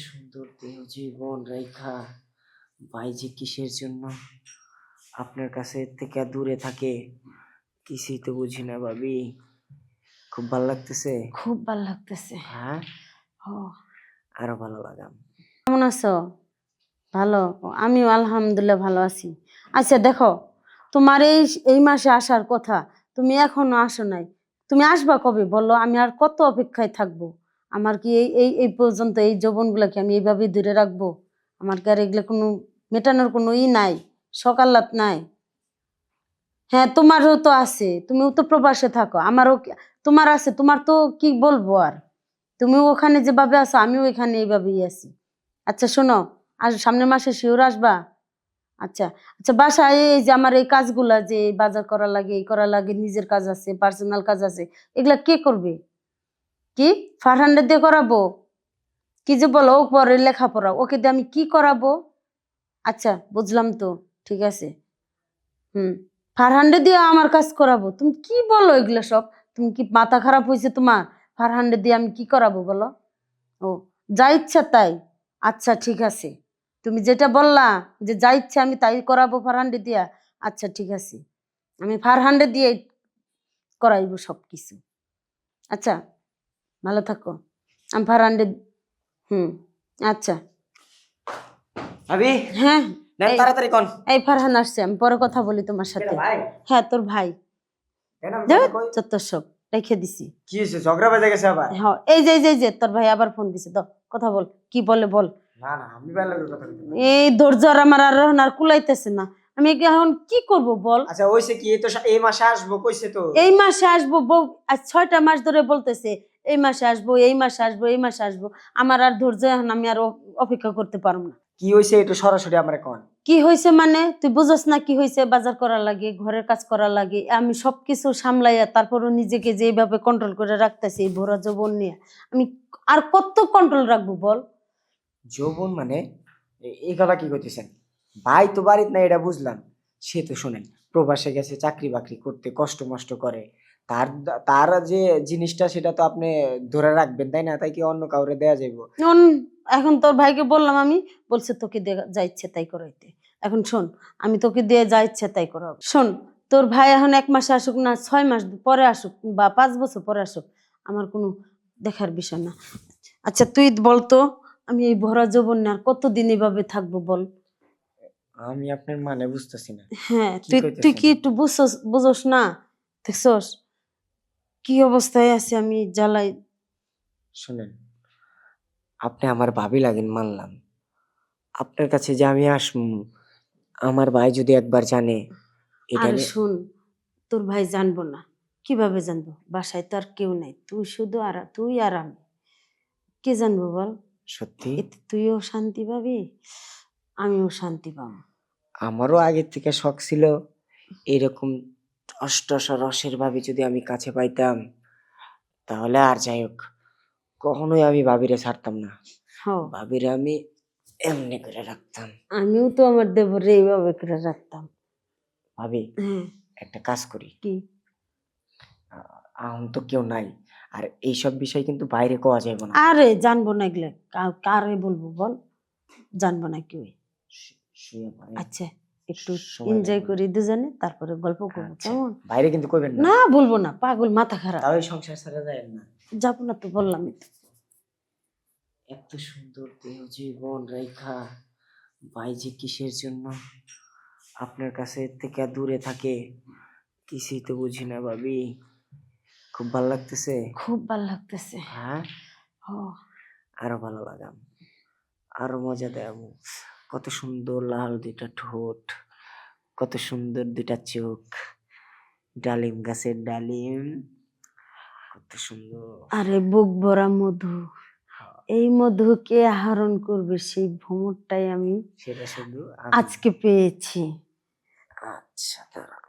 সুন্দর দেহ জীবন রেখা ভাই যে কিসের জন্য আপনার কাছে থেকে দূরে থাকে কিছুই তো বুঝি না ভাবি। খুব ভালো লাগতেছে। খুব ভালো লাগতেছে। হ্যাঁ, ও আরো ভালো লাগাম। কেমন আছো? ভালো, আমিও আলহামদুলিল্লাহ ভালো আছি। আচ্ছা দেখো, তোমার এই মাসে আসার কথা, তুমি এখনো আসো নাই। তুমি আসবা কবে বলো? আমি আর কত অপেক্ষায় থাকবো? আমার কি এই পর্যন্ত এই যৌবনগুলাকে আমি এইভাবে ধরে রাখবো? আমার কি আর এগুলো কোনো মেটানোর কোনো নাই, সকালাত নাই? হ্যাঁ, তোমারও তো আছে, তুমিও তো প্রবাসে থাকো, আমারও তোমার আছে, তোমার তো কি বলবো আর। তুমিও ওখানে যেভাবে আছো, আমিও এখানে এইভাবেই আছি। আচ্ছা শোনো, আজ সামনের মাসে শিওর আসবা? আচ্ছা আচ্ছা, বাসায় এই যে আমার এই কাজগুলা, যে বাজার করা লাগে, এই করা লাগে, নিজের কাজ আছে, পার্সোনাল কাজ আছে, এগুলা কে করবে? কি ফারহান্ডে দিয়ে করাবো? কি যে বলো, ও পরে লেখাপড়া, ওকে দিয়ে আমি কি করাবো? আচ্ছা বুঝলাম তো, ঠিক আছে। ফারহান্ডে দিয়ে আমার কাজ করাবো? তুমি কি বলো এগুলা সব? তুমি কি মাথা খারাপ হয়েছে তোমার? ফারহান্ডে দিয়ে আমি কি করাবো বলো? ও, যা ইচ্ছা তাই? আচ্ছা ঠিক আছে, তুমি যেটা বললা যে যা ইচ্ছা আমি তাই করাবো ফারহান্ডে দিয়া, আচ্ছা ঠিক আছে, আমি ফারহান্ডে দিয়ে করাইবো সব কিছু। আচ্ছা, ভালো থাকো। আমি ফারহান্ডে হুম আচ্ছা। ভাবি হ্যাঁ, নেন তাড়াতাড়ি কোন। এই ফারহান আসছে, আমি পরে কথা বলি তোমার সাথে। ভাই হ্যাঁ, তোর ভাই। কেন আমি কথা কই? চত্বর সব রেখে দিছি। কি হয়েছে, ঝগড়া বেজে গেছে আবার? হ্যাঁ, এই যে তোর ভাই আবার ফোন দিছে, দাও কথা বল, কি বলে বল। না না, আমি ভালো করে কথা বলতে পারি। এই ধৈর্য আর আমার আর কুলাইতেছে না, আমি এখন কি করব বল। আচ্ছা ওইছে কি, এই তো এই মাসে আসবো কইছে তো। এই মাসে আসবো বউ আজ 6টা মাস ধরে বলতেছে এই মাসে আসবো, এই মাসে আসবো, এই মাসে আসবো। আমার আর ধৈর্য এখন, আমি আর অপেক্ষা করতে পারবো না। কি হইছে একটু সরাসরি আমারে কোন। কি হয়েছে মানে? তুই বুঝস না কি হয়েছে? বাজার করা লাগে, ঘরের কাজ করা লাগে, আমি সবকিছু সামলাইয়া তারপরও নিজেকে যেভাবে কন্ট্রোল করে রাখতেছি এই ভরা যৌবন নিয়ে, আমি আর কত কন্ট্রোল রাখবো বল। যৌবন মানে এই কথা কি কইতেছেন? ভাই তো বাড়িতে না, এটা বুঝলাম। সে তো শোনেন প্রবাসে গেছে চাকরি বাকরি করতে, কষ্ট মষ্ট করে। তার তার যে জিনিসটা সেটা তো আপনি ধরে রাখবেন তাই না? তাই কি অন্য কাউরে দেয়া যাইবো? এখন তোর ভাইকে বললাম, আমি বলছে তোকে দিয়ে যা ইচ্ছে তাই করাইতে। এখন শোন, আমি তোকে দিয়ে যা ইচ্ছে তাই করাবো। শোন, তোর ভাই এখন 1 মাসে আসুক না 6 মাস পরে আসুক বা 5 বছর পরে আসুক, আমার কোনো দেখার বিষয় না। আচ্ছা তুই বলতো, আমি এই ভরা যৌবন নিয়ে আর কতদিন এভাবে থাকবো বল? আমি আপনার মানে বুঝতেছি না। হ্যাঁ, কি তুই তুই কইতেছেন? কি একটু বুঝোস না? দেখছস কি অবস্থায় আছে আমি, জ্বালাই। শুনেন, আপনি আমার ভাবি লাগেন মানলাম। আপনার কাছে যে আমি আসমু, আমার ভাই যদি একবার জানে এটা আরে নিয়ে। শোন, তোর ভাই জানবো না? কিভাবে জানবো? বাসায় তো আর কেউ নাই, তুই শুধু আর তুই আর আমি, কে জানবো বল? সত্যি এতে তুইও শান্তি পাবি, আমিও শান্তি পাবো। আমারও আগের থেকে শখ ছিল এরকম টস রসের ভাবি যদি আমি কাছে পাইতাম, তাহলে আর যাই হোক, কখনোই আমি ভাবিরে ছাড়তাম না। হ, ভাবিরে আমি এমনি করে রাখতাম। আমিও তো আমার দেবরে এইভাবে করে রাখতাম। ভাবি হ্যাঁ, একটা কাজ করি, কি? এখন তো কেউ নাই, আর এইসব বিষয় কিন্তু বাইরে কোয়া যাইব না। আরে জানবো না এগুলো, কারে বলবো বল? জানবো না কেউ। শুয়ে পড়ে আচ্ছা, একটু সময় এনজয় লাগবে। করি দুজনে, তারপরে গল্প করবো, আচ্ছা, কেমন? বাইরে কিন্তু কইবেন না। না বলবো না, পাগল, মাথা খারাপ। তাও এই সংসার ছাড়া যায় না। যাবো না তো, বললামই তো। এত সুন্দর দেহ জীবন রেখা ভাই যে কিসের জন্য আপনার কাছে থেকে দূরে থাকে কিছুই তো বুঝি না ভাবি। খুব ভালো লাগতেছে। খুব ভালো লাগতেছে। হ্যাঁ, ও আরো ভালো লাগাম, আরো মজা দেব। কত সুন্দর লাল দুইটা ঠোঁট, কত সুন্দর দুইটা চোখ, ডালিম গাছের ডালিম, কত সুন্দর। আরে বুক ভরা মধু, এই মধু কে আহরণ করবে, সেই ভ্রমরটাই আমি সেটা শুধু আজকে পেয়েছি। আচ্ছা দাঁড়ান।